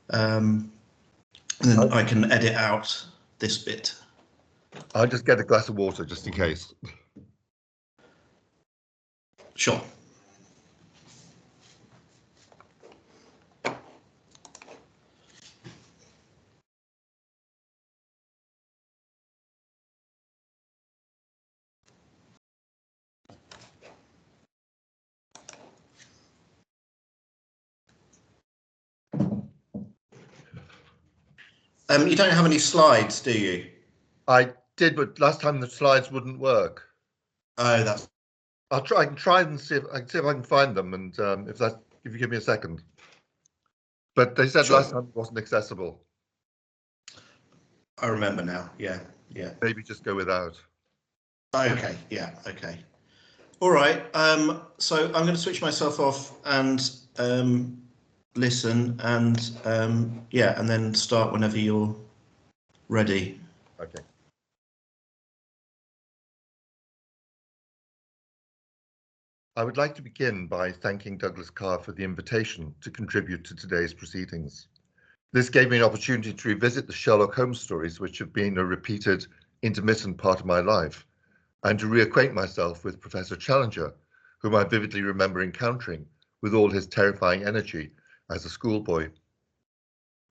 And then I can edit out this bit. I'll just get a glass of water just in case. Sure. You don't have any slides, do you? I did, but last time the slides wouldn't work. Oh, that's. I can try and see if I can find them, and if you give me a second. But they said last time it wasn't accessible. I remember now. Yeah. Maybe just go without. Okay. Yeah. Okay. All right. So I'm going to switch myself off and listen, and and then start whenever you're ready. Okay. I would like to begin by thanking Douglas Carr for the invitation to contribute to today's proceedings. This gave me an opportunity to revisit the Sherlock Holmes stories, which have been a repeated, intermittent part of my life, and to reacquaint myself with Professor Challenger, whom I vividly remember encountering with all his terrifying energy as a schoolboy.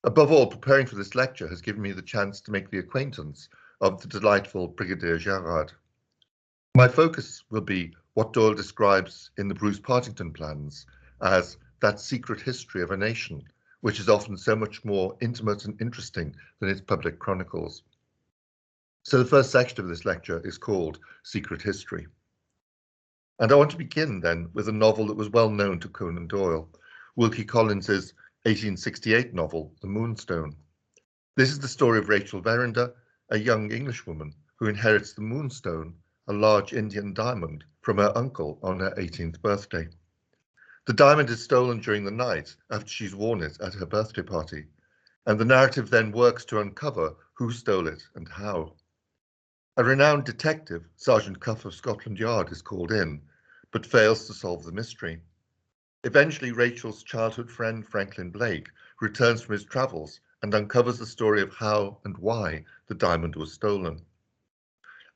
Above all, preparing for this lecture has given me the chance to make the acquaintance of the delightful Brigadier Gerard. My focus will be what Doyle describes in the Bruce Partington plans as that secret history of a nation, which is often so much more intimate and interesting than its public chronicles. So the first section of this lecture is called Secret History. And I want to begin then with a novel that was well known to Conan Doyle, Wilkie Collins's 1868 novel, The Moonstone. This is the story of Rachel Verinder, a young Englishwoman who inherits the Moonstone, a large Indian diamond, from her uncle on her 18th birthday. The diamond is stolen during the night after she's worn it at her birthday party, and the narrative then works to uncover who stole it and how. A renowned detective, Sergeant Cuff of Scotland Yard, is called in, but fails to solve the mystery. Eventually, Rachel's childhood friend, Franklin Blake, returns from his travels and uncovers the story of how and why the diamond was stolen.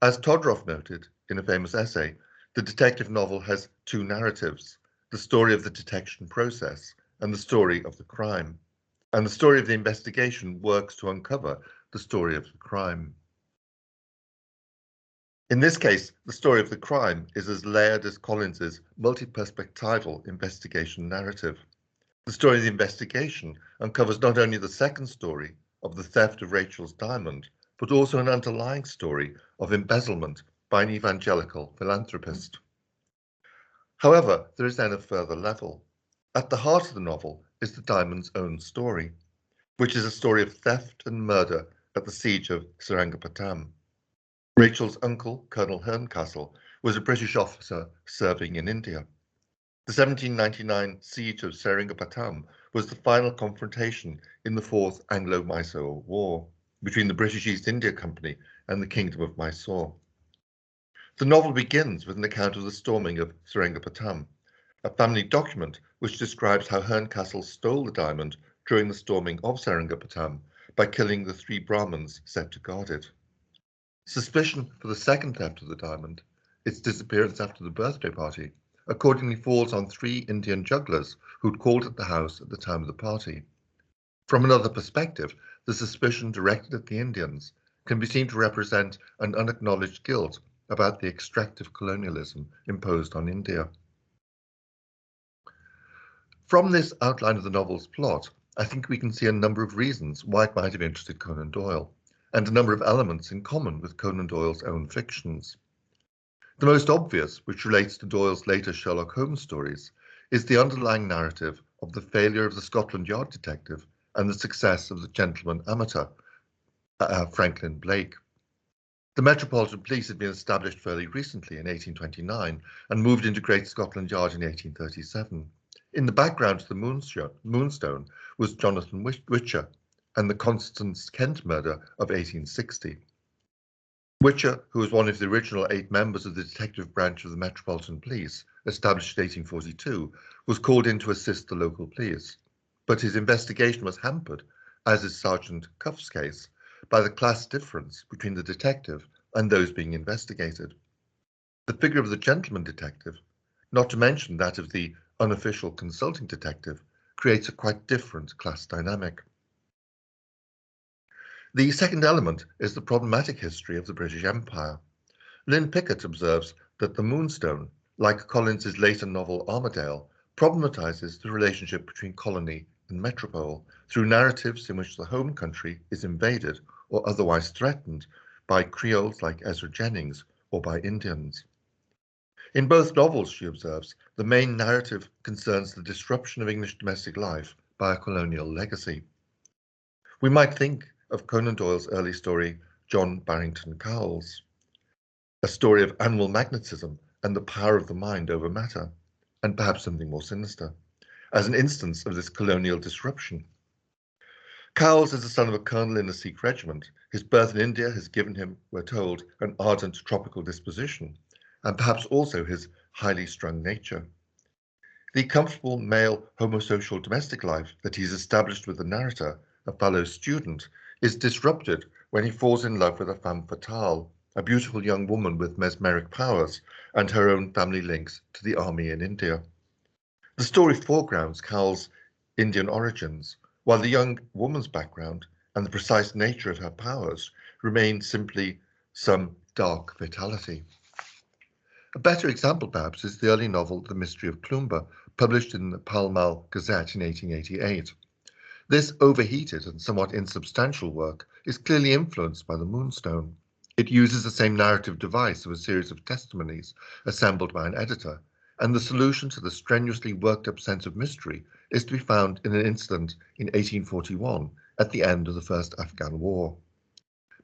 As Todorov noted in a famous essay, the detective novel has two narratives, the story of the detection process and the story of the crime. And the story of the investigation works to uncover the story of the crime. In this case, the story of the crime is as layered as Collins's multi-perspectival investigation narrative. The story of the investigation uncovers not only the second story of the theft of Rachel's diamond, but also an underlying story of embezzlement by an evangelical philanthropist. However, there is then a further level. At the heart of the novel is the diamond's own story, which is a story of theft and murder at the siege of Seringapatam. Rachel's uncle, Colonel Herncastle, was a British officer serving in India. The 1799 siege of Seringapatam was the final confrontation in the Fourth Anglo-Mysore War between the British East India Company and the Kingdom of Mysore. The novel begins with an account of the storming of Seringapatam, a family document which describes how Herncastle stole the diamond during the storming of Seringapatam by killing the 3 Brahmins set to guard it. Suspicion for the second theft of the diamond, its disappearance after the birthday party, accordingly falls on 3 Indian jugglers who'd called at the house at the time of the party. From another perspective, the suspicion directed at the Indians can be seen to represent an unacknowledged guilt about the extractive colonialism imposed on India. From this outline of the novel's plot, I think we can see a number of reasons why it might have interested Conan Doyle, and a number of elements in common with Conan Doyle's own fictions. The most obvious, which relates to Doyle's later Sherlock Holmes stories, is the underlying narrative of the failure of the Scotland Yard detective and the success of the gentleman amateur, Franklin Blake. The Metropolitan Police had been established fairly recently in 1829 and moved into Great Scotland Yard in 1837. In the background to the Moonstone was Jonathan Witcher and the Constance Kent murder of 1860. Witcher, who was one of the original 8 members of the detective branch of the Metropolitan Police, established in 1842, was called in to assist the local police. but his investigation was hampered, as is Sergeant Cuff's case, by the class difference between the detective and those being investigated. The figure of the gentleman detective, not to mention that of the unofficial consulting detective, creates a quite different class dynamic. The second element is the problematic history of the British Empire. Lynn Pickett observes that The Moonstone, like Collins's later novel Armadale, problematizes the relationship between colony and metropole through narratives in which the home country is invaded or otherwise threatened by Creoles like Ezra Jennings or by Indians. In both novels, she observes, the main narrative concerns the disruption of English domestic life by a colonial legacy. We might think of Conan Doyle's early story, John Barrington Cowles, a story of animal magnetism and the power of the mind over matter, and perhaps something more sinister, as an instance of this colonial disruption. Cowles is the son of a colonel in a Sikh regiment. His birth in India has given him, we're told, an ardent tropical disposition, and perhaps also his highly strung nature. The comfortable male homosocial domestic life that he's established with the narrator, a fellow student, is disrupted when he falls in love with a femme fatale, a beautiful young woman with mesmeric powers and her own family links to the army in India. The story foregrounds Cowles' Indian origins, while the young woman's background and the precise nature of her powers remain simply some dark fatality. A better example, perhaps, is the early novel The Mystery of Cloomber, published in the Pall Mall Gazette in 1888. This overheated and somewhat insubstantial work is clearly influenced by The Moonstone. It uses the same narrative device of a series of testimonies assembled by an editor, and the solution to the strenuously worked-up sense of mystery is to be found in an incident in 1841 at the end of the First Afghan War.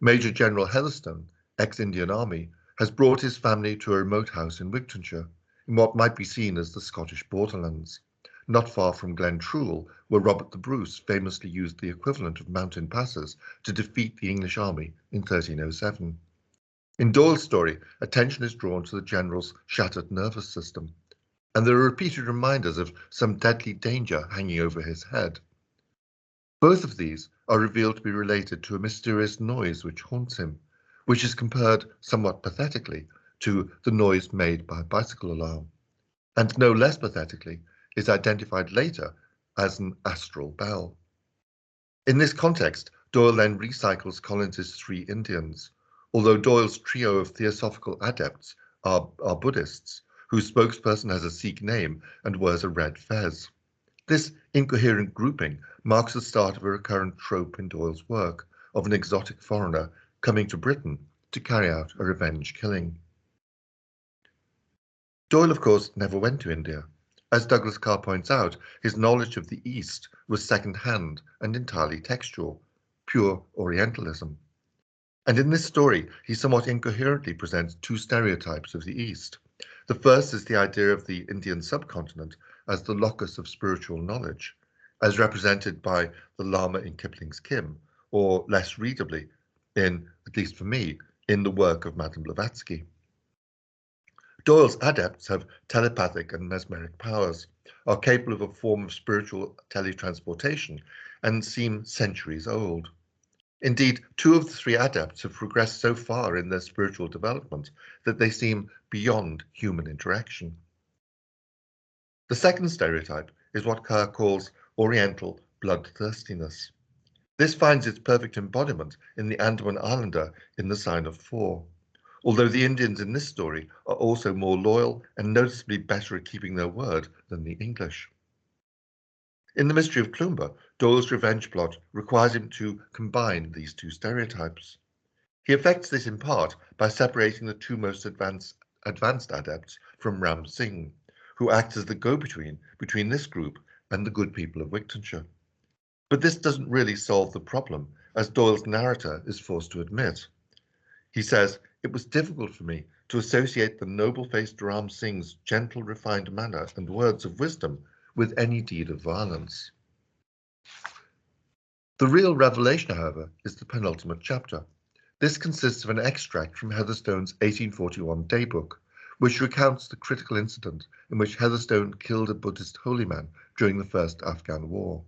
Major General Heatherstone, ex-Indian Army, has brought his family to a remote house in Wigtonshire, in what might be seen as the Scottish borderlands, not far from Glentrool, where Robert the Bruce famously used the equivalent of mountain passes to defeat the English army in 1307. In Doyle's story, attention is drawn to the general's shattered nervous system, and there are repeated reminders of some deadly danger hanging over his head. Both of these are revealed to be related to a mysterious noise which haunts him, which is compared somewhat pathetically to the noise made by a bicycle alarm, and no less pathetically is identified later as an astral bell. In this context, Doyle then recycles Collins's three Indians, although Doyle's trio of theosophical adepts are Buddhists, whose spokesperson has a Sikh name and wears a red fez. This incoherent grouping marks the start of a recurrent trope in Doyle's work of an exotic foreigner coming to Britain to carry out a revenge killing. Doyle, of course, never went to India. As Douglas Carr points out, his knowledge of the East was second-hand and entirely textual, pure Orientalism. And in this story, he somewhat incoherently presents two stereotypes of the East. The first is the idea of the Indian subcontinent as the locus of spiritual knowledge, as represented by the Lama in Kipling's Kim, or less readably, in, at least for me, in the work of Madame Blavatsky. Doyle's adepts have telepathic and mesmeric powers, are capable of a form of spiritual teletransportation, and seem centuries old. Indeed, two of the three adepts have progressed so far in their spiritual development that they seem beyond human interaction. The second stereotype is what Carr calls Oriental bloodthirstiness. This finds its perfect embodiment in the Andaman Islander in The Sign of Four, although the Indians in this story are also more loyal and noticeably better at keeping their word than the English. In The Mystery of Cloomber, Doyle's revenge plot requires him to combine these two stereotypes. He effects this in part by separating the two most advanced adepts from Ram Singh, who acts as the go-between between this group and the good people of Wigtonshire. But this doesn't really solve the problem, as Doyle's narrator is forced to admit. He says, "It was difficult for me to associate the noble-faced Ram Singh's gentle, refined manner and words of wisdom with any deed of violence." The real revelation, however, is the penultimate chapter. This consists of an extract from Heatherstone's 1841 daybook, which recounts the critical incident in which Heatherstone killed a Buddhist holy man during the First Afghan War.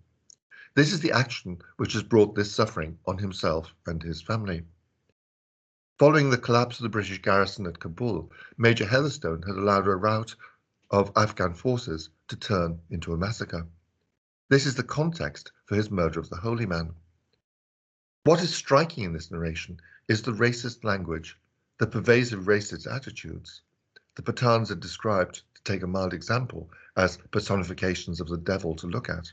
This is the action which has brought this suffering on himself and his family. Following the collapse of the British garrison at Kabul, Major Heatherstone had allowed a rout of Afghan forces to turn into a massacre. This is the context for his murder of the holy man. What is striking in this narration is the racist language, the pervasive racist attitudes. The Pathans are described, to take a mild example, as personifications of the devil to look at,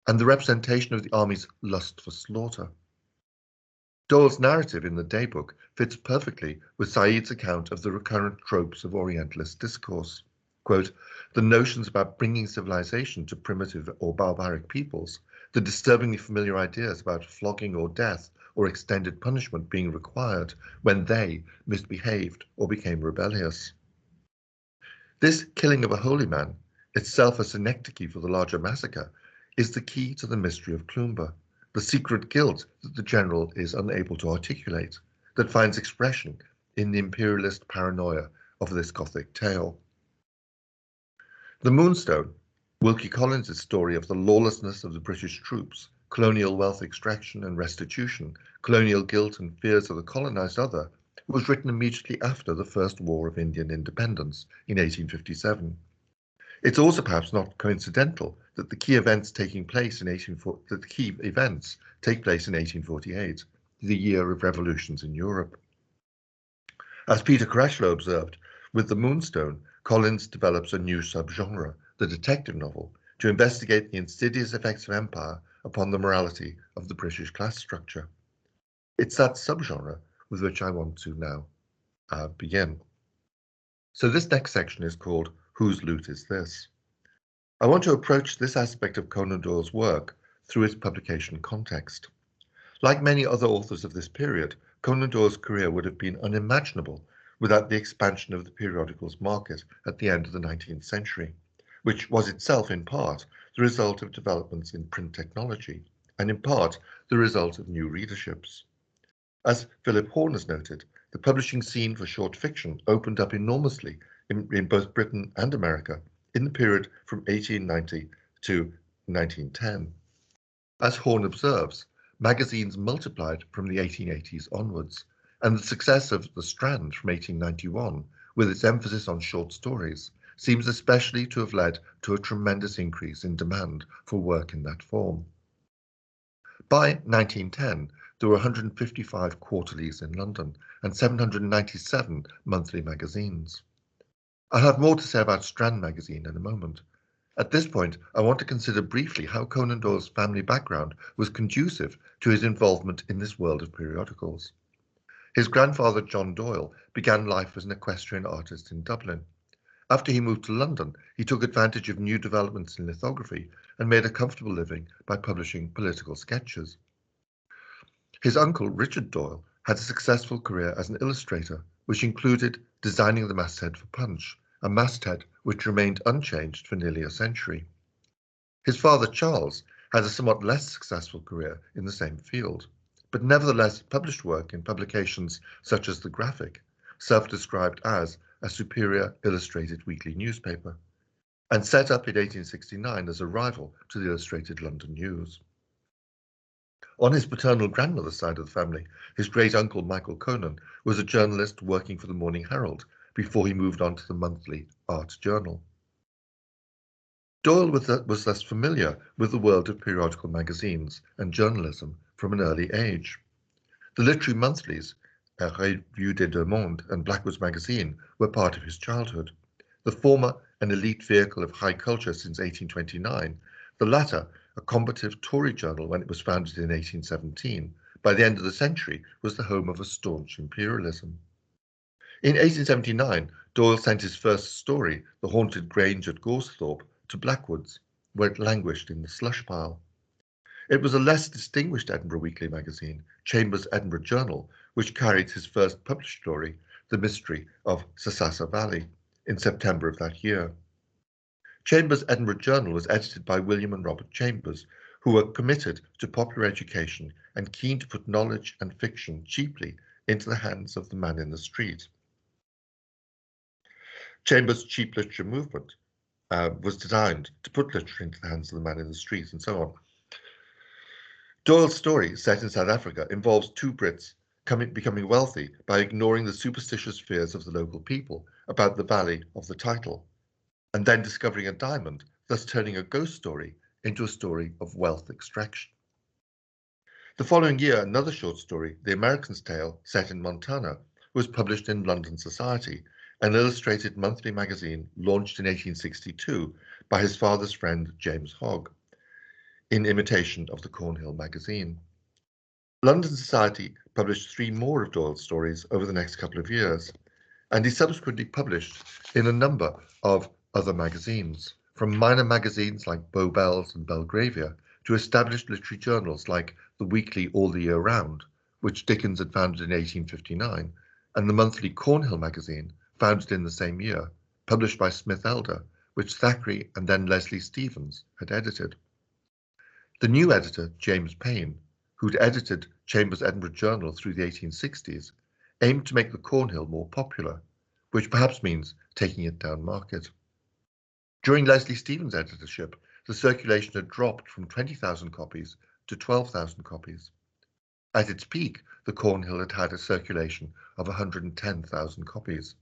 and the representation of the army's lust for slaughter. Doyle's narrative in the Daybook fits perfectly with Said's account of the recurrent tropes of Orientalist discourse. Quote, the notions about bringing civilization to primitive or barbaric peoples, the disturbingly familiar ideas about flogging or death or extended punishment being required when they misbehaved or became rebellious. This killing of a holy man, itself a synecdoche for the larger massacre, is the key to the mystery of Clumber, the secret guilt that the general is unable to articulate, that finds expression in the imperialist paranoia of this Gothic tale. The Moonstone, Wilkie Collins' story of the lawlessness of the British troops, colonial wealth extraction and restitution, colonial guilt and fears of the colonized other, was written immediately after the First War of Indian Independence in 1857. It's also perhaps not coincidental that the key events take place in 1848, the year of revolutions in Europe. As Peter Koreschlow observed, with the Moonstone, Collins develops a new subgenre, the detective novel, to investigate the insidious effects of empire upon the morality of the British class structure. It's that subgenre with which I want to now begin. So this next section is called Whose Loot Is This? I want to approach this aspect of Conan Doyle's work through its publication context. Like many other authors of this period, Conan Doyle's career would have been unimaginable without the expansion of the periodicals market at the end of the 19th century, which was itself in part the result of developments in print technology, and in part the result of new readerships. As Philip Horn has noted, the publishing scene for short fiction opened up enormously in both Britain and America in the period from 1890 to 1910. As Horn observes, magazines multiplied from the 1880s onwards, and the success of The Strand from 1891, with its emphasis on short stories, seems especially to have led to a tremendous increase in demand for work in that form. By 1910, there were 155 quarterlies in London and 797 monthly magazines. I'll have more to say about Strand magazine in a moment. At this point, I want to consider briefly how Conan Doyle's family background was conducive to his involvement in this world of periodicals. His grandfather, John Doyle, began life as an equestrian artist in Dublin. After he moved to London, he took advantage of new developments in lithography and made a comfortable living by publishing political sketches. His uncle, Richard Doyle, had a successful career as an illustrator, which included designing the masthead for Punch, a masthead which remained unchanged for nearly a century. His father, Charles, had a somewhat less successful career in the same field, but nevertheless published work in publications such as The Graphic, self-described as a superior illustrated weekly newspaper, and set up in 1869 as a rival to the Illustrated London News. On his paternal grandmother's side of the family, his great-uncle Michael Conan was a journalist working for the Morning Herald before he moved on to the monthly Art Journal. Doyle was thus familiar with the world of periodical magazines and journalism from an early age. The literary monthlies, Revue des Deux Mondes and Blackwood's Magazine, were part of his childhood. The former an elite vehicle of high culture since 1829, the latter a combative Tory journal when it was founded in 1817, by the end of the century was the home of a staunch imperialism. In 1879, Doyle sent his first story, The Haunted Grange at Gorsthorpe, to Blackwood's, where it languished in the slush pile. It was a less distinguished Edinburgh weekly magazine, Chambers' Edinburgh Journal, which carried his first published story, The Mystery of Sasassa Valley, in September of that year. Chambers' Edinburgh Journal was edited by William and Robert Chambers, who were committed to popular education and keen to put knowledge and fiction cheaply into the hands of the man in the street. Chambers' cheap literature movement was designed to put literature into the hands of the man in the street and so on. Doyle's story, set in South Africa, involves two Brits becoming wealthy by ignoring the superstitious fears of the local people about the value of the title, and then discovering a diamond, thus turning a ghost story into a story of wealth extraction. The following year, another short story, The American's Tale, set in Montana, was published in London Society, an illustrated monthly magazine launched in 1862 by his father's friend James Hogg, in imitation of the Cornhill magazine. London Society published 3 more of Doyle's stories over the next couple of years, and he subsequently published in a number of other magazines, from minor magazines like Bow Bells and Belgravia to established literary journals like the weekly All the Year Round, which Dickens had founded in 1859, and the monthly Cornhill magazine, founded in the same year, published by Smith Elder, which Thackeray and then Leslie Stevens had edited. The new editor, James Payn, who'd edited Chambers' Edinburgh Journal through the 1860s, aimed to make the Cornhill more popular, which perhaps means taking it down market. During Leslie Stevens' editorship, the circulation had dropped from 20,000 copies to 12,000 copies. At its peak, the Cornhill had had a circulation of 110,000 copies.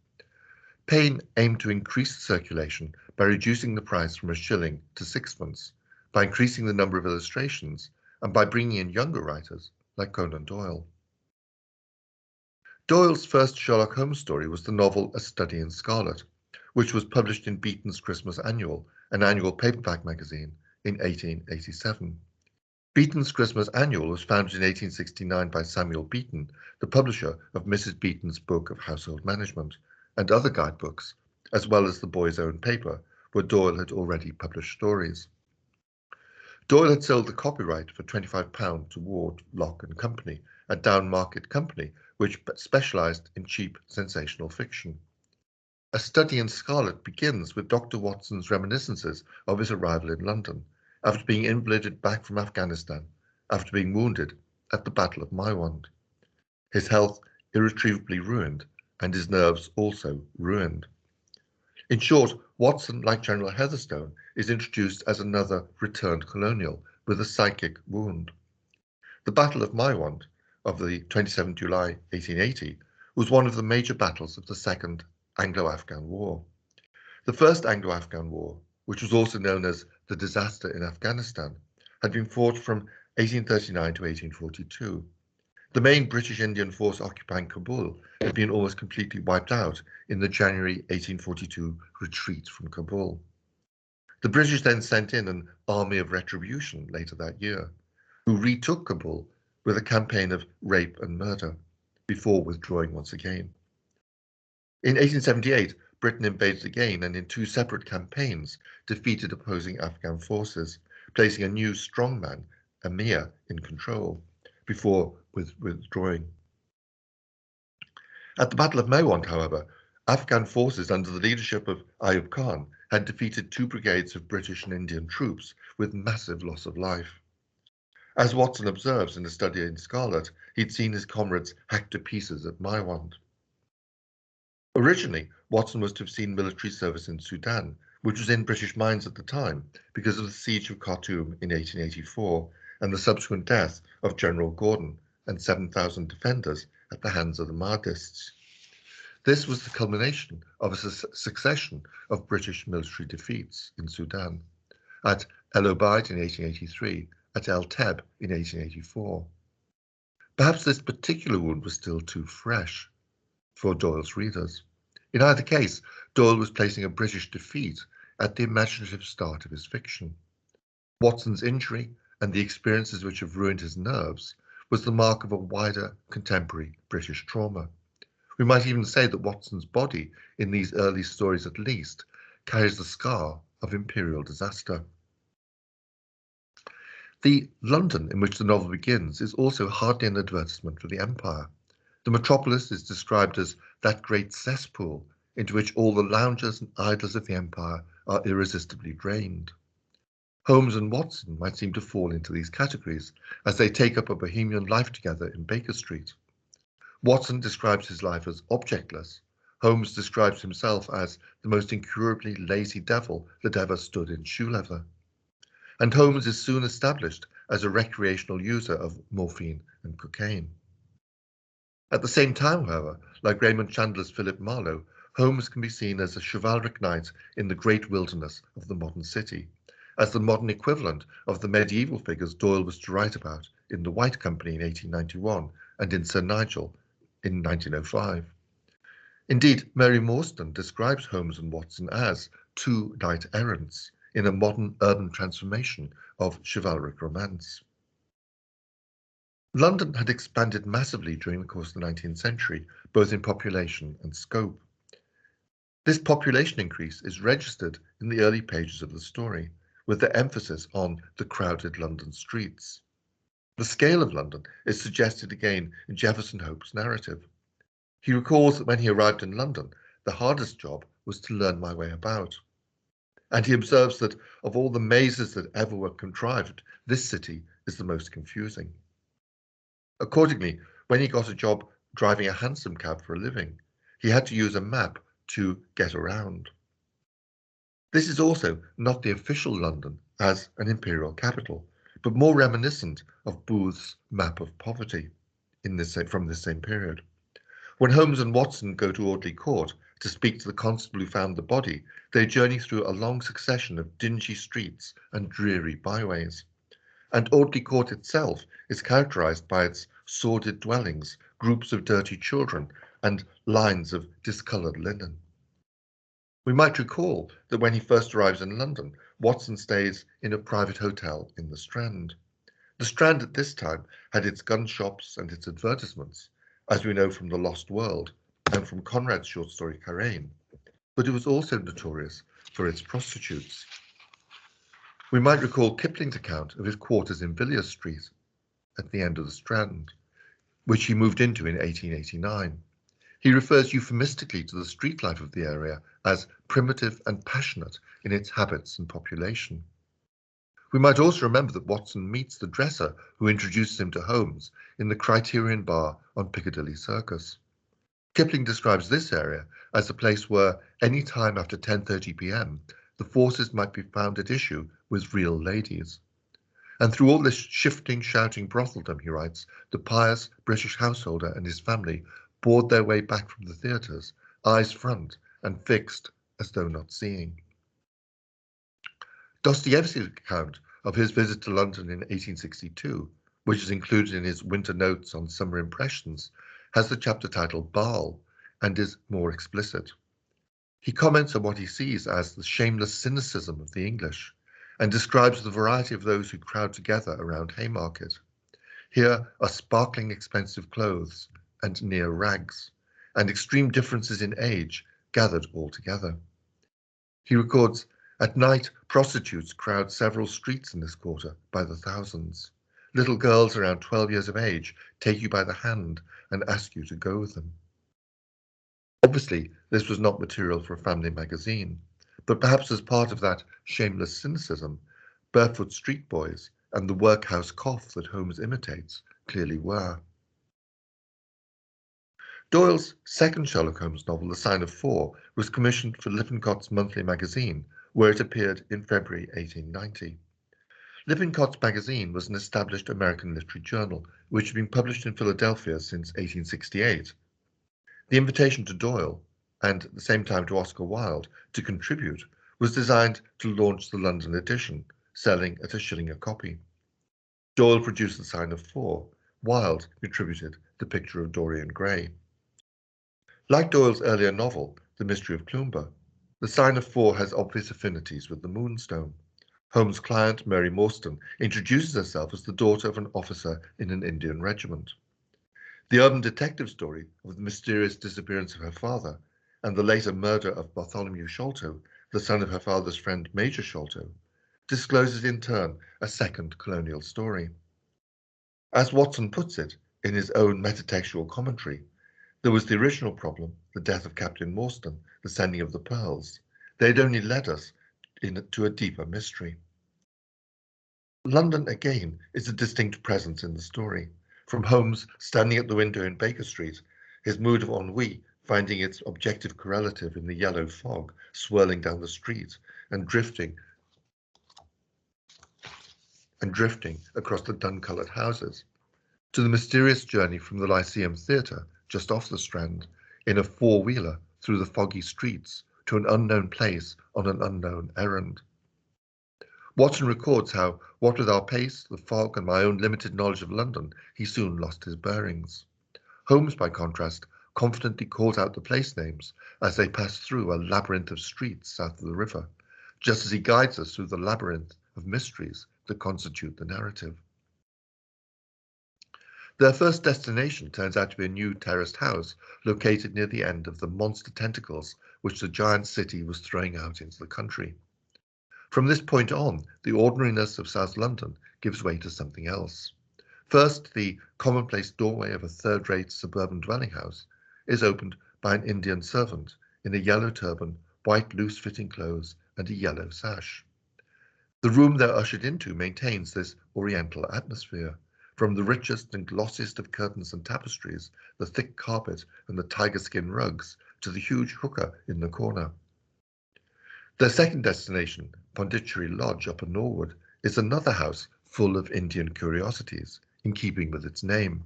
Payn aimed to increase the circulation by reducing the price from £1 to 6pence, by increasing the number of illustrations, and by bringing in younger writers like Conan Doyle. Doyle's first Sherlock Holmes story was the novel A Study in Scarlet, which was published in Beaton's Christmas Annual, an annual paperback magazine, in 1887. Beaton's Christmas Annual was founded in 1869 by Samuel Beaton, the publisher of Mrs. Beaton's Book of Household Management, and other guidebooks, as well as the boy's own paper, where Doyle had already published stories. Doyle had sold the copyright for £25 to Ward, Lock and Company, a down-market company which specialised in cheap sensational fiction. A Study in Scarlet begins with Dr. Watson's reminiscences of his arrival in London, after being invalided back from Afghanistan, after being wounded at the Battle of Maiwand. His health irretrievably ruined, and his nerves also ruined. In short, Watson, like General Heatherstone, is introduced as another returned colonial with a psychic wound. The Battle of Maiwand of the 27th July 1880 was one of the major battles of the Second Anglo-Afghan War. The First Anglo-Afghan War, which was also known as the Disaster in Afghanistan, had been fought from 1839 to 1842. The main British Indian force occupying Kabul had been almost completely wiped out in the January 1842 retreat from Kabul. The British then sent in an army of retribution later that year, who retook Kabul with a campaign of rape and murder, before withdrawing once again. In 1878, Britain invaded again and in 2 separate campaigns defeated opposing Afghan forces, placing a new strongman, Emir, in control, before withdrawing. At the Battle of Maiwand, however, Afghan forces under the leadership of Ayub Khan had defeated 2 brigades of British and Indian troops with massive loss of life. As Watson observes in A Study in Scarlet, he'd seen his comrades hacked to pieces at Maiwand. Originally, Watson was to have seen military service in Sudan, which was in British minds at the time because of the siege of Khartoum in 1884 and the subsequent death of General Gordon and 7,000 defenders at the hands of the Mahdists. This was the culmination of a succession of British military defeats in Sudan, at El Obeid in 1883, at El Teb in 1884. Perhaps this particular wound was still too fresh for Doyle's readers. In either case, Doyle was placing a British defeat at the imaginative start of his fiction. Watson's injury and the experiences which have ruined his nerves was the mark of a wider contemporary British trauma. We might even say that Watson's body, in these early stories at least, carries the scar of imperial disaster. The London in which the novel begins is also hardly an advertisement for the Empire. The metropolis is described as that great cesspool into which all the loungers and idlers of the Empire are irresistibly drained. Holmes and Watson might seem to fall into these categories as they take up a bohemian life together in Baker Street. Watson describes his life as objectless. Holmes describes himself as the most incurably lazy devil that ever stood in shoe leather. And Holmes is soon established as a recreational user of morphine and cocaine. At the same time, however, like Raymond Chandler's Philip Marlowe, Holmes can be seen as a chivalric knight in the great wilderness of the modern city, as the modern equivalent of the medieval figures Doyle was to write about in The White Company in 1891 and in Sir Nigel in 1905. Indeed, Mary Morstan describes Holmes and Watson as two knight-errants in a modern urban transformation of chivalric romance. London had expanded massively during the course of the 19th century, both in population and scope. This population increase is registered in the early pages of the story, with the emphasis on the crowded London streets. The scale of London is suggested again in Jefferson Hope's narrative. He recalls that when he arrived in London, the hardest job was to learn my way about. And he observes that of all the mazes that ever were contrived, this city is the most confusing. Accordingly, when he got a job driving a hansom cab for a living, he had to use a map to get around. This is also not the official London as an imperial capital, but more reminiscent of Booth's map of poverty from this same period. When Holmes and Watson go to Audley Court to speak to the constable who found the body, they journey through a long succession of dingy streets and dreary byways. And Audley Court itself is characterized by its sordid dwellings, groups of dirty children, and lines of discoloured linen. We might recall that when he first arrives in London, Watson stays in a private hotel in the Strand. The Strand at this time had its gun shops and its advertisements, as we know from The Lost World and from Conrad's short story Carrane, but it was also notorious for its prostitutes. We might recall Kipling's account of his quarters in Villiers Street at the end of the Strand, which he moved into in 1889. He refers euphemistically to the street life of the area as primitive and passionate in its habits and population. We might also remember that Watson meets the dresser who introduces him to Holmes in the Criterion Bar on Piccadilly Circus. Kipling describes this area as a place where, any time after 10:30 p.m., the forces might be found at issue with real ladies. And through all this shifting, shouting brotheldom, he writes, the pious British householder and his family bored their way back from the theatres, eyes front and fixed as though not seeing. Dostoevsky's account of his visit to London in 1862, which is included in his Winter Notes on Summer Impressions, has the chapter title Baal and is more explicit. He comments on what he sees as the shameless cynicism of the English and describes the variety of those who crowd together around Haymarket. Here are sparkling expensive clothes and near rags, and extreme differences in age gathered all together. He records, at night, prostitutes crowd several streets in this quarter by the thousands. Little girls around 12 years of age take you by the hand and ask you to go with them. Obviously, this was not material for a family magazine, but perhaps as part of that shameless cynicism, barefoot street boys and the workhouse cough that Holmes imitates clearly were. Doyle's second Sherlock Holmes novel, The Sign of Four, was commissioned for Lippincott's monthly magazine, where it appeared in February 1890. Lippincott's magazine was an established American literary journal, which had been published in Philadelphia since 1868. The invitation to Doyle, and at the same time to Oscar Wilde, to contribute, was designed to launch the London edition, selling at $1 a copy. Doyle produced The Sign of Four. Wilde contributed The Picture of Dorian Gray. Like Doyle's earlier novel, The Mystery of Clumber, The Sign of Four has obvious affinities with the Moonstone. Holmes' client, Mary Morstan, introduces herself as the daughter of an officer in an Indian regiment. The urban detective story of the mysterious disappearance of her father and the later murder of Bartholomew Sholto, the son of her father's friend Major Sholto, discloses in turn a second colonial story. As Watson puts it in his own metatextual commentary, there was the original problem, the death of Captain Morstan, the sending of the pearls. They'd only led us to a deeper mystery. London, again, is a distinct presence in the story. From Holmes standing at the window in Baker Street, his mood of ennui finding its objective correlative in the yellow fog swirling down the street and drifting and drifting across the dun-coloured houses, to the mysterious journey from the Lyceum Theatre just off the Strand in a four-wheeler through the foggy streets to an unknown place on an unknown errand. Watson records how, what with our pace, the fog, and my own limited knowledge of London, he soon lost his bearings. Holmes, by contrast, confidently calls out the place names as they pass through a labyrinth of streets south of the river, just as he guides us through the labyrinth of mysteries that constitute the narrative. Their first destination turns out to be a new terraced house located near the end of the monster tentacles which the giant city was throwing out into the country. From this point on, the ordinariness of South London gives way to something else. First, the commonplace doorway of a third-rate suburban dwelling house is opened by an Indian servant in a yellow turban, white loose-fitting clothes, and a yellow sash. The room they're ushered into maintains this oriental atmosphere, from the richest and glossiest of curtains and tapestries, the thick carpet and the tiger-skin rugs, to the huge hookah in the corner. Their second destination, Pondicherry Lodge up in Norwood, is another house full of Indian curiosities, in keeping with its name.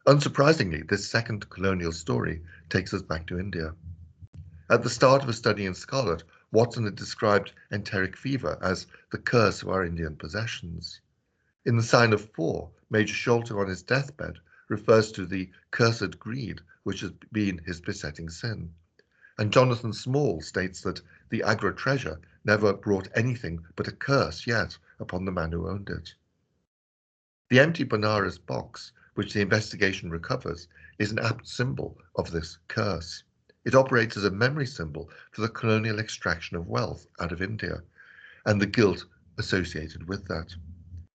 Unsurprisingly, this second colonial story takes us back to India. At the start of a study in Scarlet, Watson had described enteric fever as the curse of our Indian possessions. In The Sign of Four, Major Sholto on his deathbed refers to the cursed greed which has been his besetting sin. And Jonathan Small states that the Agra treasure never brought anything but a curse yet upon the man who owned it. The empty Benares box, which the investigation recovers, is an apt symbol of this curse. It operates as a memory symbol for the colonial extraction of wealth out of India and the guilt associated with that.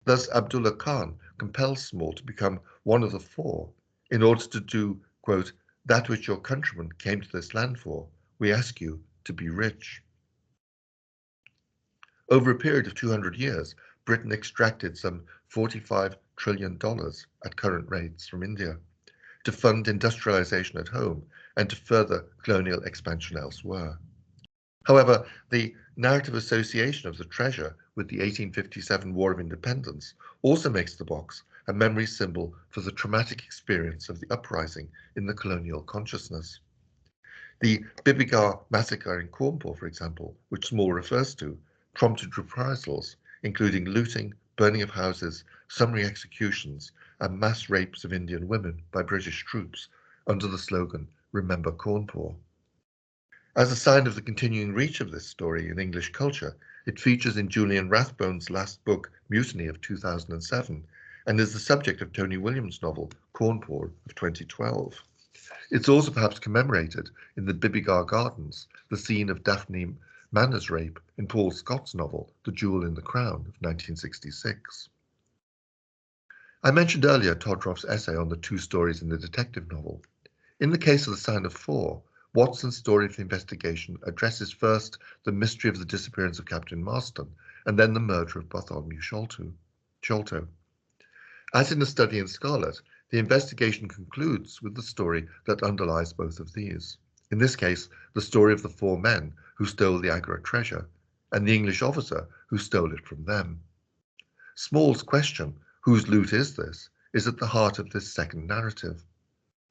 Thus, Abdullah Khan compels Small to become one of the four in order to do, quote, that which your countrymen came to this land for. We ask you to be rich. Over a period of 200 years, Britain extracted some $45 trillion at current rates from India to fund industrialization at home and to further colonial expansion elsewhere. However, the narrative association of the treasure with the 1857 War of Independence also makes the box a memory symbol for the traumatic experience of the uprising in the colonial consciousness. The Bibigar massacre in Cawnpore, for example, which Small refers to, prompted reprisals, including looting, burning of houses, summary executions, and mass rapes of Indian women by British troops under the slogan, Remember Cawnpore. As a sign of the continuing reach of this story in English culture, it features in Julian Rathbone's last book, Mutiny of 2007, and is the subject of Tony Williams' novel, Cawnpore of 2012. It's also perhaps commemorated in the Bibigar Gardens, the scene of Daphne Manner's rape in Paul Scott's novel, The Jewel in the Crown of 1966. I mentioned earlier Todroff's essay on the two stories in the detective novel. In the case of The Sign of Four, Watson's story of the investigation addresses first the mystery of the disappearance of Captain Marston and then the murder of Bartholomew Sholto. As in The Study in Scarlet, the investigation concludes with the story that underlies both of these. In this case, the story of the four men who stole the Agra treasure and the English officer who stole it from them. Small's question, whose loot is this, is at the heart of this second narrative.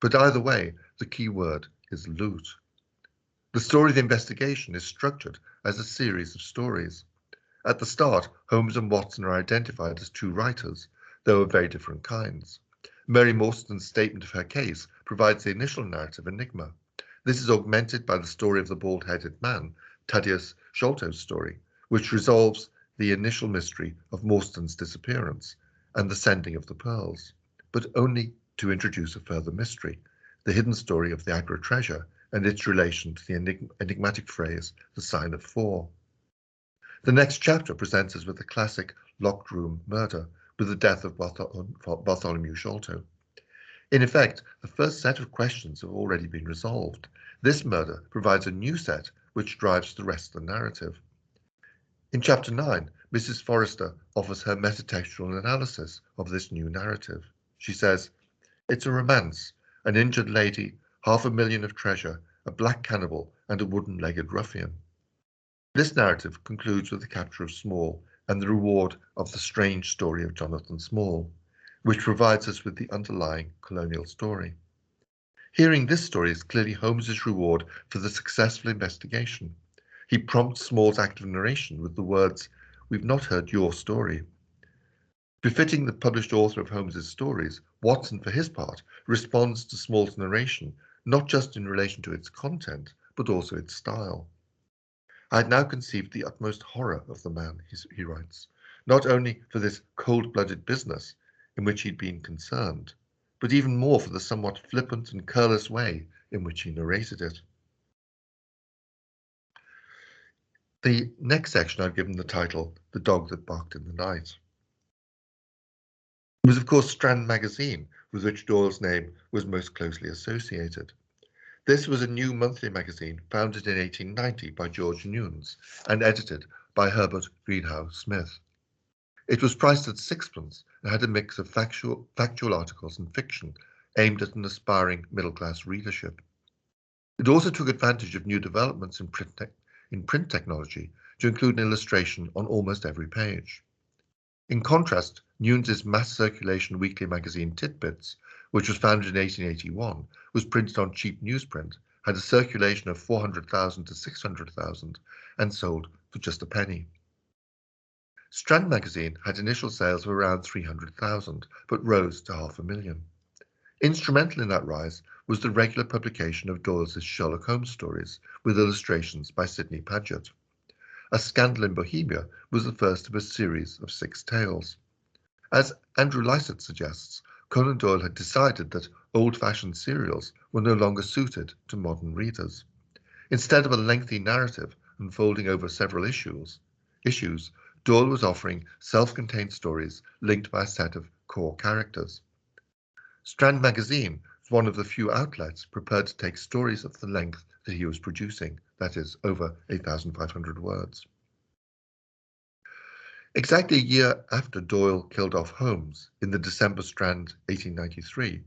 But either way, the key word is loot. The story of the investigation is structured as a series of stories. At the start, Holmes and Watson are identified as two writers, though of very different kinds. Mary Morstan's statement of her case provides the initial narrative enigma. This is augmented by the story of the bald-headed man, Thaddeus Sholto's story, which resolves the initial mystery of Morstan's disappearance and the sending of the pearls, but only to introduce a further mystery, the hidden story of the Agra treasure and its relation to the enigmatic phrase, the Sign of Four. The next chapter presents us with the classic locked room murder, with the death of Bartholomew Sholto. In effect, the first set of questions have already been resolved. This murder provides a new set which drives the rest of the narrative. In Chapter 9, Mrs. Forrester offers her metatextual analysis of this new narrative. She says, it's a romance, an injured lady, $500,000 of treasure, a black cannibal, and a wooden-legged ruffian. This narrative concludes with the capture of Small and the reward of The Strange Story of Jonathan Small, which provides us with the underlying colonial story. Hearing this story is clearly Holmes's reward for the successful investigation. He prompts Small's active narration with the words, "We've not heard your story." Befitting the published author of Holmes's stories, Watson, for his part, responds to Small's narration, not just in relation to its content, but also its style. "I had now conceived the utmost horror of the man," he writes, "not only for this cold-blooded business in which he'd been concerned, but even more for the somewhat flippant and careless way in which he narrated it." The next section I've given the title, "The Dog That Barked in the Night." It was, of course, Strand magazine with which Doyle's name was most closely associated. This was a new monthly magazine founded in 1890 by George Newnes and edited by Herbert Greenhow Smith. It was priced at sixpence and had a mix of factual articles and fiction aimed at an aspiring middle-class readership. It also took advantage of new developments in print technology to include an illustration on almost every page. In contrast, Newnes's mass circulation weekly magazine Titbits, which was founded in 1881, was printed on cheap newsprint, had a circulation of 400,000 to 600,000, and sold for just a penny. Strand magazine had initial sales of around 300,000, but rose to 500,000. Instrumental in that rise was the regular publication of Doyle's Sherlock Holmes stories, with illustrations by Sidney Paget. A Scandal in Bohemia was the first of a series of 6 tales. As Andrew Lycett suggests, Conan Doyle had decided that old-fashioned serials were no longer suited to modern readers. Instead of a lengthy narrative unfolding over several issues, Doyle was offering self-contained stories linked by a set of core characters. Strand magazine was one of the few outlets prepared to take stories of the length that he was producing, that is, over 8,500 words. Exactly a year after Doyle killed off Holmes, in the December Strand 1893,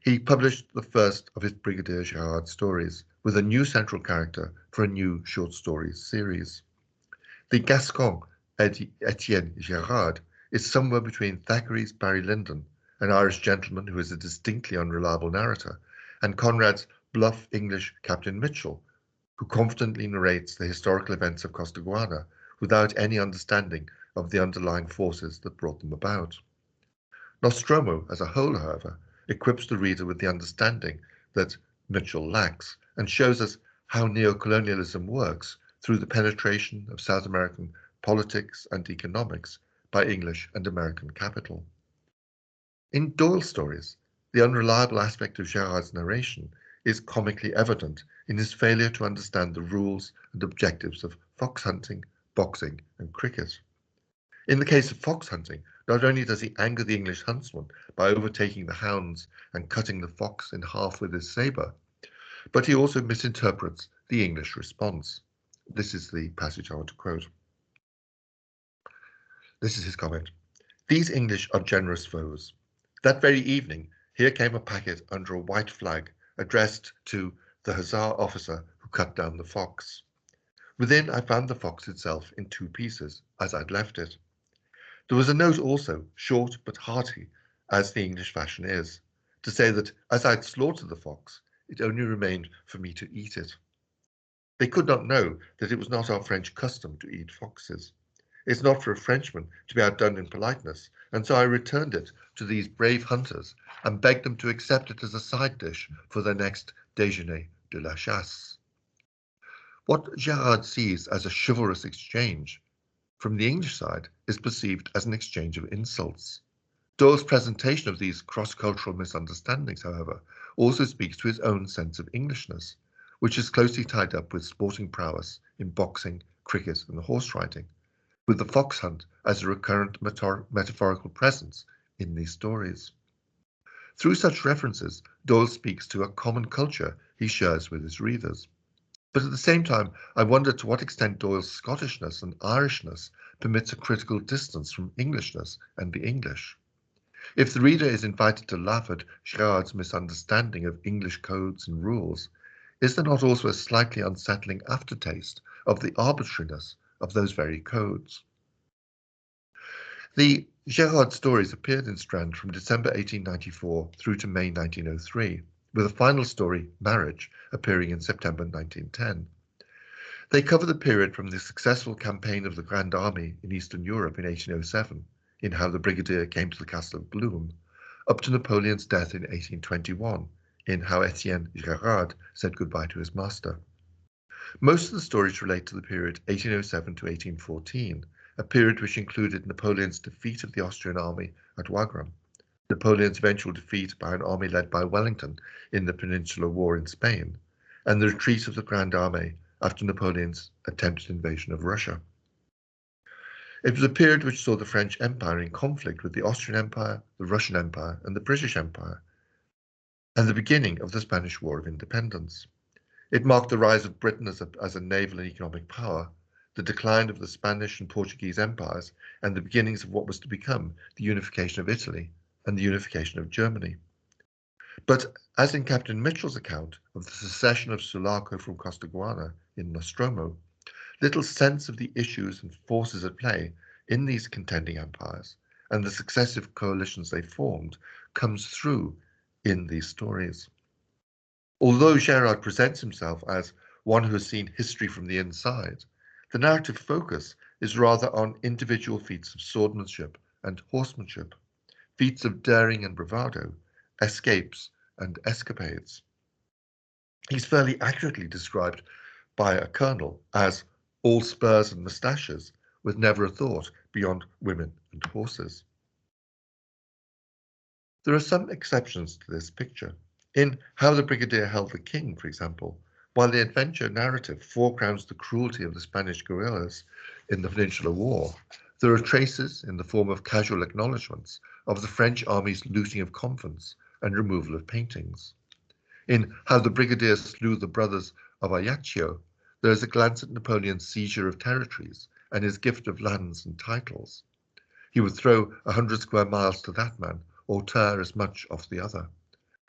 he published the first of his Brigadier Gerard stories, with a new central character for a new short stories series. The Gascon Etienne Gerard is somewhere between Thackeray's Barry Lyndon, an Irish gentleman who is a distinctly unreliable narrator, and Conrad's bluff English Captain Mitchell, who confidently narrates the historical events of Costaguana without any understanding of the underlying forces that brought them about. Nostromo, as a whole, however, equips the reader with the understanding that Mitchell lacks and shows us how neocolonialism works through the penetration of South American politics and economics by English and American capital. In Doyle's stories, the unreliable aspect of Gerard's narration is comically evident in his failure to understand the rules and objectives of fox hunting, boxing, and cricket. In the case of fox hunting, not only does he anger the English huntsman by overtaking the hounds and cutting the fox in half with his sabre, but he also misinterprets the English response. This is the passage I want to quote. This is his comment. "These English are generous foes. That very evening, here came a packet under a white flag addressed to the hussar officer who cut down the fox. Within, I found the fox itself in 2 pieces, as I'd left it. There was a note also, short but hearty, as the English fashion is, to say that as I'd slaughtered the fox, it only remained for me to eat it. They could not know that it was not our French custom to eat foxes. It's not for a Frenchman to be outdone in politeness, and so I returned it to these brave hunters and begged them to accept it as a side dish for their next déjeuner de la chasse." What Gerard sees as a chivalrous exchange from the English side is perceived as an exchange of insults. Doyle's presentation of these cross-cultural misunderstandings, however, also speaks to his own sense of Englishness, which is closely tied up with sporting prowess in boxing, cricket, and horse riding, with the fox hunt as a recurrent metaphorical presence in these stories. Through such references, Doyle speaks to a common culture he shares with his readers. But at the same time, I wonder to what extent Doyle's Scottishness and Irishness permits a critical distance from Englishness and the English. If the reader is invited to laugh at Gerard's misunderstanding of English codes and rules, is there not also a slightly unsettling aftertaste of the arbitrariness of those very codes? The Gerard stories appeared in Strand from December 1894 through to May 1903, with a final story, Marriage, appearing in September 1910. They cover the period from the successful campaign of the Grand Army in Eastern Europe in 1807, in How the Brigadier Came to the Castle of Gloom, up to Napoleon's death in 1821, in How Etienne Gerard said goodbye to his master. Most of the stories relate to the period 1807 to 1814, a period which included Napoleon's defeat of the Austrian army at Wagram, Napoleon's eventual defeat by an army led by Wellington in the Peninsular War in Spain, and the retreat of the Grand Army after Napoleon's attempted invasion of Russia. It was a period which saw the French Empire in conflict with the Austrian Empire, the Russian Empire, and the British Empire, and the beginning of the Spanish War of Independence. It marked the rise of Britain as a naval and economic power, the decline of the Spanish and Portuguese empires, and the beginnings of what was to become the unification of Italy and the unification of Germany. But as in Captain Mitchell's account of the secession of Sulaco from Costaguana in Nostromo, little sense of the issues and forces at play in these contending empires and the successive coalitions they formed comes through in these stories. Although Gerard presents himself as one who has seen history from the inside, the narrative focus is rather on individual feats of swordsmanship and horsemanship, feats of daring and bravado, escapes and escapades. He's fairly accurately described by a colonel as all spurs and moustaches, with never a thought beyond women and horses. There are some exceptions to this picture. In How the Brigadier Held the King, for example, while the adventure narrative foregrounds the cruelty of the Spanish guerrillas in the Peninsular War, there are traces in the form of casual acknowledgements of the French army's looting of convents and removal of paintings. In How the Brigadier Slew the Brothers of Ajaccio, there is a glance at Napoleon's seizure of territories and his gift of lands and titles. He would throw 100 square miles to that man, or tear as much off the other.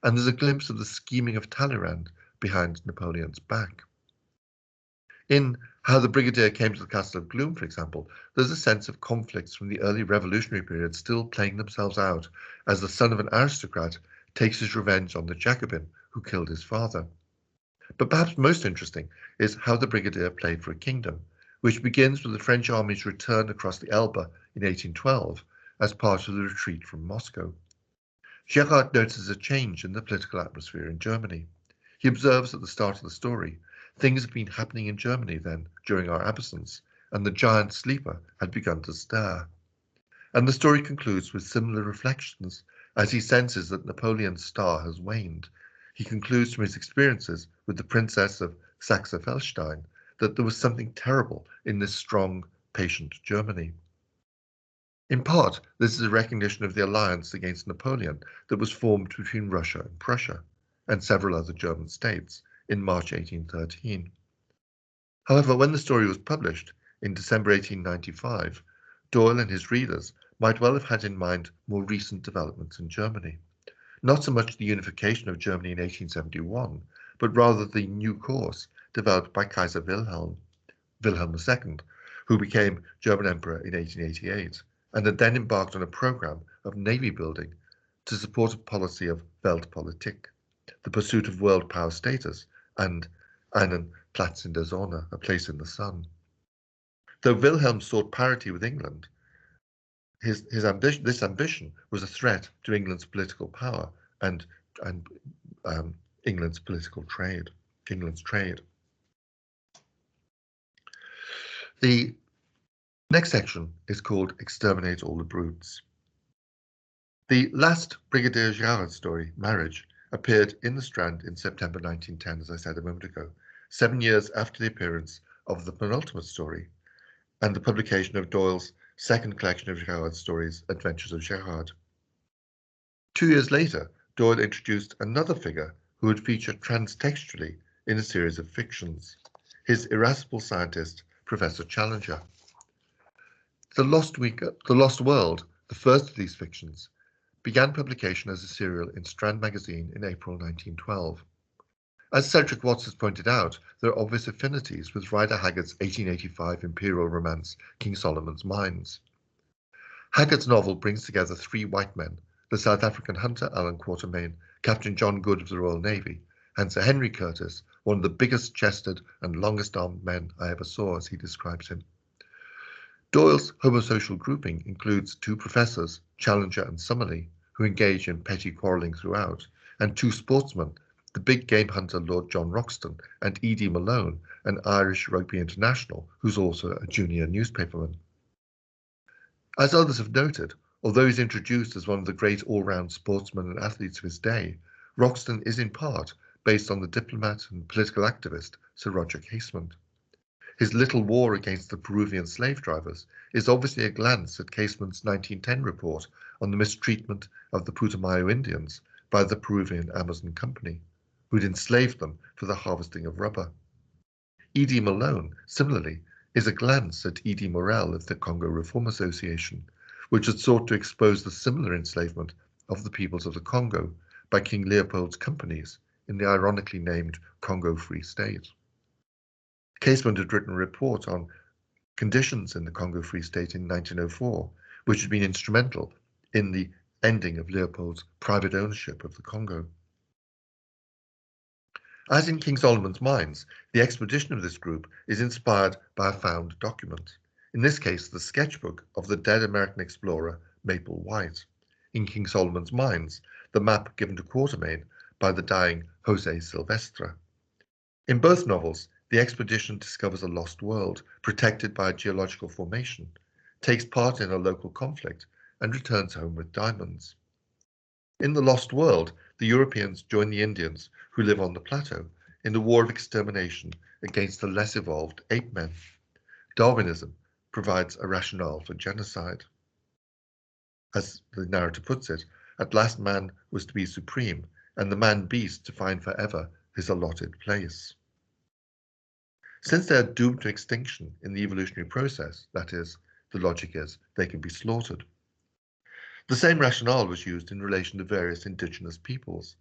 And there's a glimpse of the scheming of Talleyrand behind Napoleon's back. In How the Brigadier Came to the Castle of Gloom, for example, there's a sense of conflicts from the early revolutionary period still playing themselves out as the son of an aristocrat takes his revenge on the Jacobin who killed his father. But perhaps most interesting is How the Brigadier Played for a Kingdom, which begins with the French army's return across the Elbe in 1812 as part of the retreat from Moscow. Gerard notices a change in the political atmosphere in Germany. He observes at the start of the story, things have been happening in Germany then during our absence, and the giant sleeper had begun to stir. And the story concludes with similar reflections as he senses that Napoleon's star has waned. He concludes from his experiences with the Princess of Saxe-Felstein that there was something terrible in this strong, patient Germany. In part, this is a recognition of the alliance against Napoleon that was formed between Russia and Prussia, and several other German states, in March 1813. However, when the story was published in December 1895, Doyle and his readers might well have had in mind more recent developments in Germany. Not so much the unification of Germany in 1871, but rather the new course developed by Kaiser Wilhelm II, who became German Emperor in 1888, and had then embarked on a program of navy building to support a policy of Weltpolitik, the pursuit of world power status, and einen Platz in der Sonne, a place in the sun. Though Wilhelm sought parity with England, this ambition was a threat to England's political power and England's trade. The next section is called Exterminate All the Brutes. The last Brigadier Gerard story, Marriage, appeared in the Strand in September 1910, as I said a moment ago, 7 years after the appearance of the penultimate story and the publication of Doyle's second collection of Gerard's stories, Adventures of Gerard. 2 years later, Doyle introduced another figure who would feature transtextually in a series of fictions, his irascible scientist, Professor Challenger. The Lost World, the first of these fictions, began publication as a serial in Strand magazine in April 1912. As Cedric Watts has pointed out, there are obvious affinities with Rider Haggard's 1885 imperial romance, King Solomon's Mines. Haggart's novel brings together three white men, the South African hunter Allan Quatermain, Captain John Good of the Royal Navy, and Sir Henry Curtis, one of the biggest-chested and longest-armed men I ever saw, as he describes him. Doyle's homosocial grouping includes two professors, Challenger and Summerlee, who engage in petty quarrelling throughout, and two sportsmen, the big game hunter Lord John Roxton and E.D. Malone, an Irish rugby international who's also a junior newspaperman. As others have noted, although he's introduced as one of the great all-round sportsmen and athletes of his day, Roxton is in part based on the diplomat and political activist Sir Roger Casement. His little war against the Peruvian slave drivers is obviously a glance at Casement's 1910 report on the mistreatment of the Putumayo Indians by the Peruvian Amazon Company, who'd enslaved them for the harvesting of rubber. E.D. Malone, similarly, is a glance at E.D. Morel of the Congo Reform Association, which had sought to expose the similar enslavement of the peoples of the Congo by King Leopold's companies in the ironically named Congo Free State. Casement had written a report on conditions in the Congo Free State in 1904, which had been instrumental in the ending of Leopold's private ownership of the Congo. As in King Solomon's Mines, the expedition of this group is inspired by a found document, in this case the sketchbook of the dead American explorer Maple White. In King Solomon's Mines, the map given to Quatermain by the dying Jose Silvestre. In both novels, the expedition discovers a lost world protected by a geological formation, takes part in a local conflict, and returns home with diamonds. In the Lost World, the Europeans join the Indians who live on the plateau in the war of extermination against the less evolved ape men. Darwinism provides a rationale for genocide. As the narrator puts it, at last man was to be supreme, and the man-beast to find forever his allotted place. Since they are doomed to extinction in the evolutionary process, that is, the logic is they can be slaughtered. The same rationale was used in relation to various indigenous peoples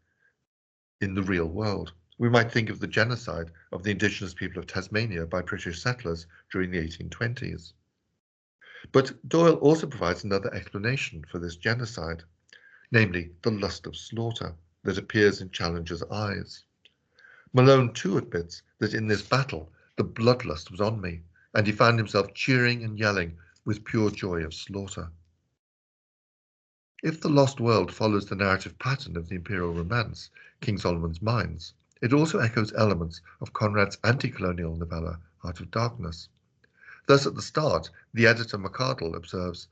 in the real world. We might think of the genocide of the indigenous people of Tasmania by British settlers during the 1820s. But Doyle also provides another explanation for this genocide, namely the lust of slaughter that appears in Challenger's eyes. Malone too admits that in this battle the bloodlust was on me, and he found himself cheering and yelling with pure joy of slaughter. If The Lost World follows the narrative pattern of the imperial romance, King Solomon's Mines, it also echoes elements of Conrad's anti-colonial novella, Heart of Darkness. Thus, at the start, the editor McArdle observes,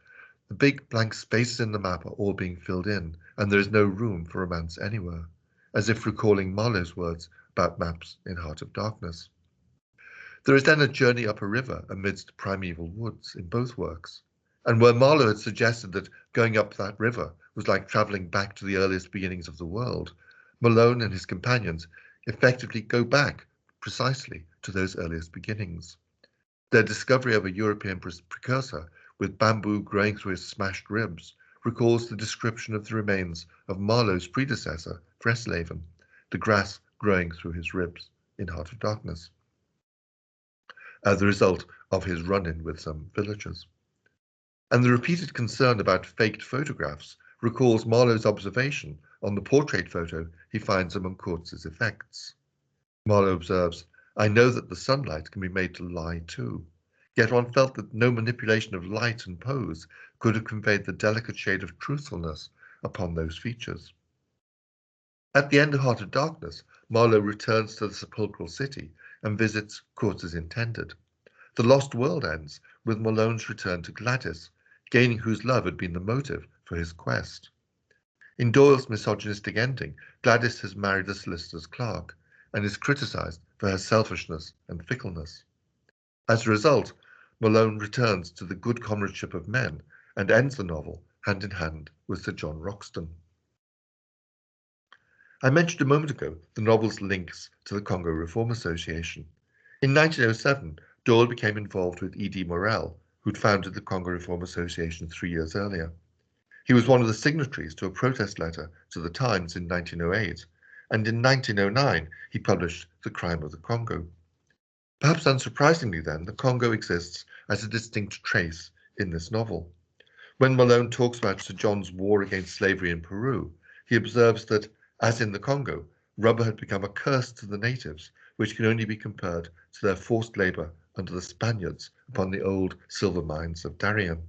"The big blank spaces in the map are all being filled in, and there is no room for romance anywhere," as if recalling Marlowe's words about maps in Heart of Darkness. There is then a journey up a river amidst primeval woods in both works, and where Marlowe had suggested that going up that river was like travelling back to the earliest beginnings of the world, Malone and his companions effectively go back precisely to those earliest beginnings. Their discovery of a European precursor with bamboo growing through his smashed ribs recalls the description of the remains of Marlowe's predecessor, Fresleven, the grass growing through his ribs in Heart of Darkness, as the result of his run-in with some villagers. And the repeated concern about faked photographs recalls Marlowe's observation on the portrait photo he finds among Kurtz's effects. Marlowe observes, "I know that the sunlight can be made to lie too, yet one felt that no manipulation of light and pose could have conveyed the delicate shade of truthfulness upon those features." At the end of Heart of Darkness, Marlowe returns to the sepulchral city and visits Kurtz's intended. The Lost World ends with Malone's return to Gladys, gaining whose love had been the motive for his quest. In Doyle's misogynistic ending, Gladys has married a solicitor's clerk and is criticized for her selfishness and fickleness. As a result, Malone returns to the good comradeship of men and ends the novel hand in hand with Sir John Roxton. I mentioned a moment ago the novel's links to the Congo Reform Association. In 1907, Doyle became involved with E.D. Morel, who'd founded the Congo Reform Association 3 years earlier. He was one of the signatories to a protest letter to the Times in 1908, and in 1909 he published The Crime of the Congo. Perhaps unsurprisingly then, the Congo exists as a distinct trace in this novel. When Malone talks about Sir John's war against slavery in Peru, he observes that, as in the Congo, rubber had become a curse to the natives, which can only be compared to their forced labor under the Spaniards upon the old silver mines of Darien.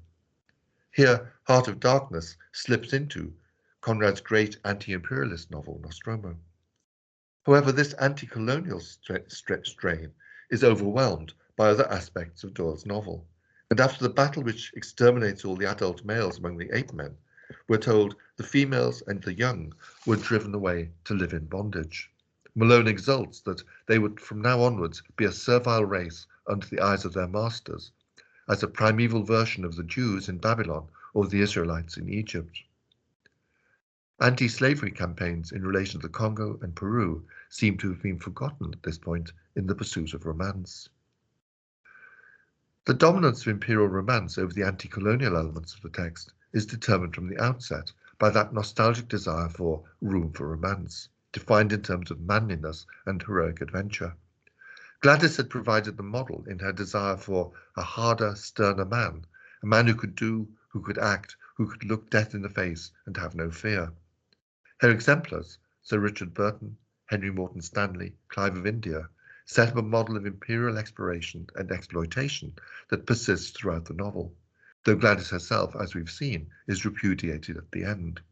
Here, Heart of Darkness slips into Conrad's great anti-imperialist novel, Nostromo. However, this anti-colonial strain is overwhelmed by other aspects of Doyle's novel. And after the battle which exterminates all the adult males among the ape men, we're told the females and the young were driven away to live in bondage. Malone exults that they would from now onwards be a servile race under the eyes of their masters, as a primeval version of the Jews in Babylon or the Israelites in Egypt. Anti-slavery campaigns in relation to the Congo and Peru seem to have been forgotten at this point in the pursuit of romance. The dominance of imperial romance over the anti-colonial elements of the text is determined from the outset by that nostalgic desire for room for romance, defined in terms of manliness and heroic adventure. Gladys had provided the model in her desire for a harder, sterner man, a man who could do, who could act, who could look death in the face and have no fear. Her exemplars, Sir Richard Burton, Henry Morton Stanley, Clive of India, set up a model of imperial exploration and exploitation that persists throughout the novel, though Gladys herself, as we've seen, is repudiated at the end.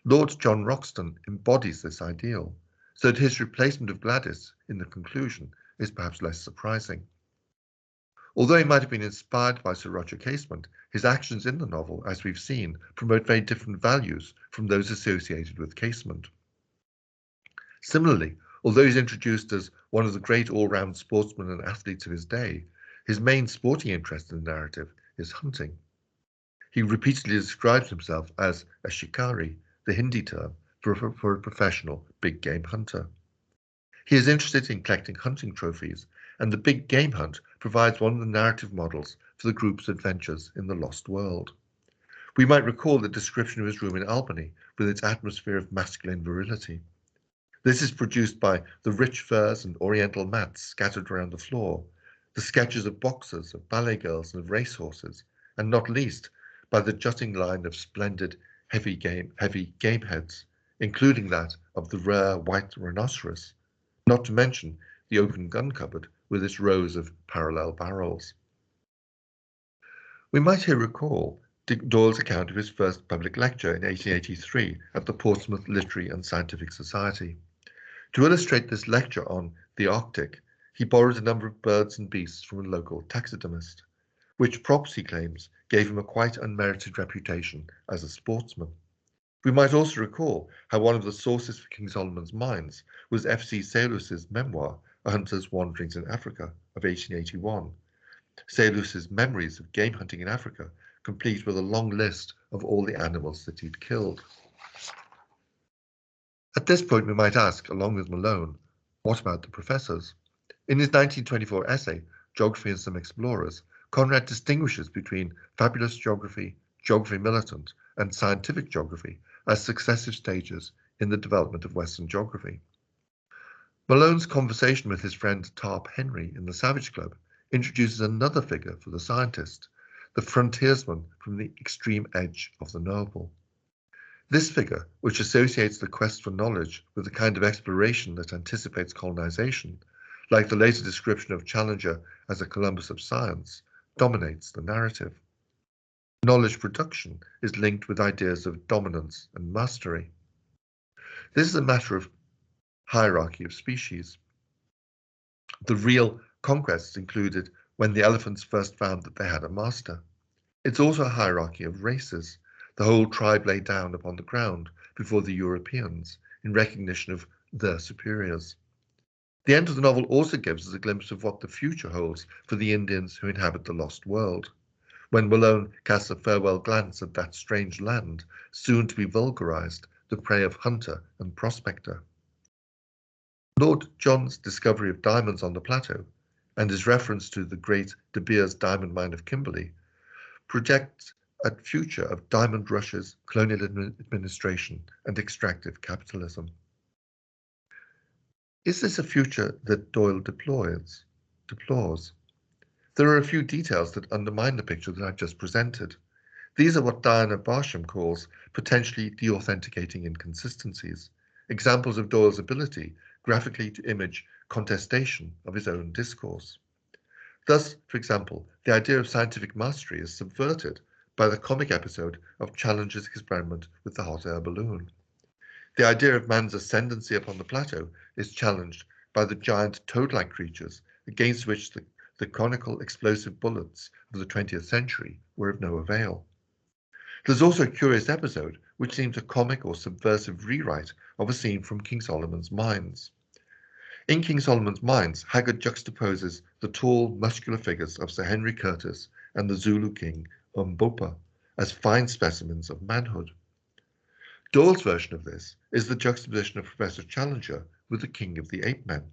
Lord John Roxton embodies this ideal, so that his replacement of Gladys in the conclusion is perhaps less surprising. Although he might have been inspired by Sir Roger Casement, his actions in the novel, as we've seen, promote very different values from those associated with Casement. Similarly, although he's introduced as one of the great all-round sportsmen and athletes of his day, his main sporting interest in the narrative is hunting. He repeatedly describes himself as a shikari, the Hindi term for a professional big game hunter. He is interested in collecting hunting trophies, and the big game hunt provides one of the narrative models for the group's adventures in the Lost World. We might recall the description of his room in Albany with its atmosphere of masculine virility. This is produced by the rich furs and oriental mats scattered around the floor, the sketches of boxers, of ballet girls, and of racehorses, and not least by the jutting line of splendid heavy game heads, including that of the rare white rhinoceros, not to mention the open gun cupboard with its rows of parallel barrels. We might here recall Doyle's account of his first public lecture in 1883 at the Portsmouth Literary and Scientific Society. To illustrate this lecture on the Arctic, he borrowed a number of birds and beasts from a local taxidermist, which props, he claims, gave him a quite unmerited reputation as a sportsman. We might also recall how one of the sources for King Solomon's Mines was F.C. Salus's memoir, A Hunter's Wanderings in Africa, of 1881. Salus's memories of game hunting in Africa, complete with a long list of all the animals that he'd killed. At this point, we might ask, along with Malone, what about the professors? In his 1924 essay, Geography and Some Explorers, Conrad distinguishes between fabulous geography, geography militant, and scientific geography as successive stages in the development of Western geography. Malone's conversation with his friend Tarp Henry in the Savage Club introduces another figure for the scientist, the frontiersman from the extreme edge of the knowable. This figure, which associates the quest for knowledge with the kind of exploration that anticipates colonization, like the later description of Challenger as a Columbus of science, dominates the narrative. Knowledge production is linked with ideas of dominance and mastery. This is a matter of hierarchy of species. The real conquests included when the elephants first found that they had a master. It's also a hierarchy of races. The whole tribe lay down upon the ground before the Europeans in recognition of their superiors. The end of the novel also gives us a glimpse of what the future holds for the Indians who inhabit the lost world. When Malone casts a farewell glance at that strange land, soon to be vulgarized, the prey of hunter and prospector. Lord John's discovery of diamonds on the plateau, and his reference to the great De Beers diamond mine of Kimberley, projects a future of diamond rushes, colonial administration, and extractive capitalism. Is this a future that Doyle deplores? There are a few details that undermine the picture that I've just presented. These are what Diana Barsham calls potentially deauthenticating inconsistencies, examples of Doyle's ability graphically to image contestation of his own discourse. Thus, for example, the idea of scientific mastery is subverted by the comic episode of Challenger's experiment with the hot air balloon. The idea of man's ascendancy upon the plateau is challenged by the giant toad-like creatures against which the conical explosive bullets of the 20th century were of no avail. There's also a curious episode which seems a comic or subversive rewrite of a scene from King Solomon's Mines. In King Solomon's Mines, Haggard juxtaposes the tall, muscular figures of Sir Henry Curtis and the Zulu king Umbopa as fine specimens of manhood. Doyle's version of this is the juxtaposition of Professor Challenger with the king of the ape men.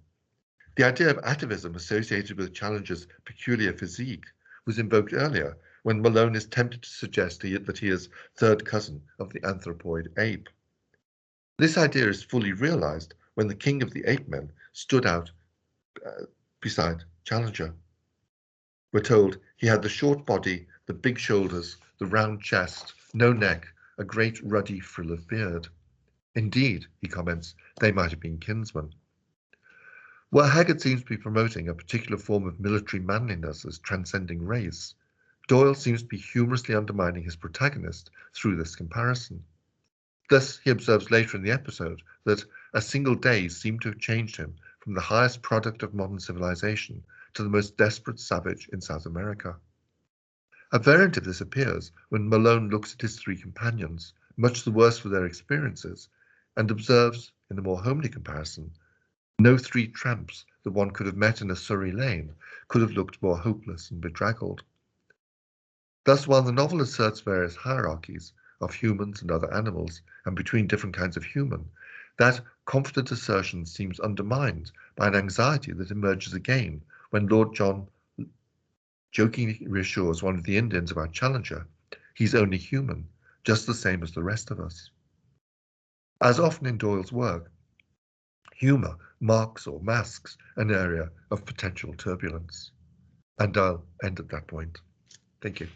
The idea of atavism associated with Challenger's peculiar physique was invoked earlier when Malone is tempted to suggest that he is third cousin of the anthropoid ape. This idea is fully realized when the king of the ape men stood out beside Challenger. We're told he had the short body, the big shoulders, the round chest, no neck, a great ruddy frill of beard. Indeed, he comments, they might have been kinsmen. While Haggard seems to be promoting a particular form of military manliness as transcending race, Doyle seems to be humorously undermining his protagonist through this comparison. Thus, he observes later in the episode that a single day seemed to have changed him from the highest product of modern civilization to the most desperate savage in South America. A variant of this appears when Malone looks at his three companions, much the worse for their experiences, and observes, in a more homely comparison, no three tramps that one could have met in a Surrey lane could have looked more hopeless and bedraggled. Thus, while the novel asserts various hierarchies of humans and other animals and between different kinds of human, that confident assertion seems undermined by an anxiety that emerges again when Lord John jokingly reassures one of the Indians about Challenger, he's only human, just the same as the rest of us. As often in Doyle's work, humor marks or masks an area of potential turbulence. And I'll end at that point. Thank you.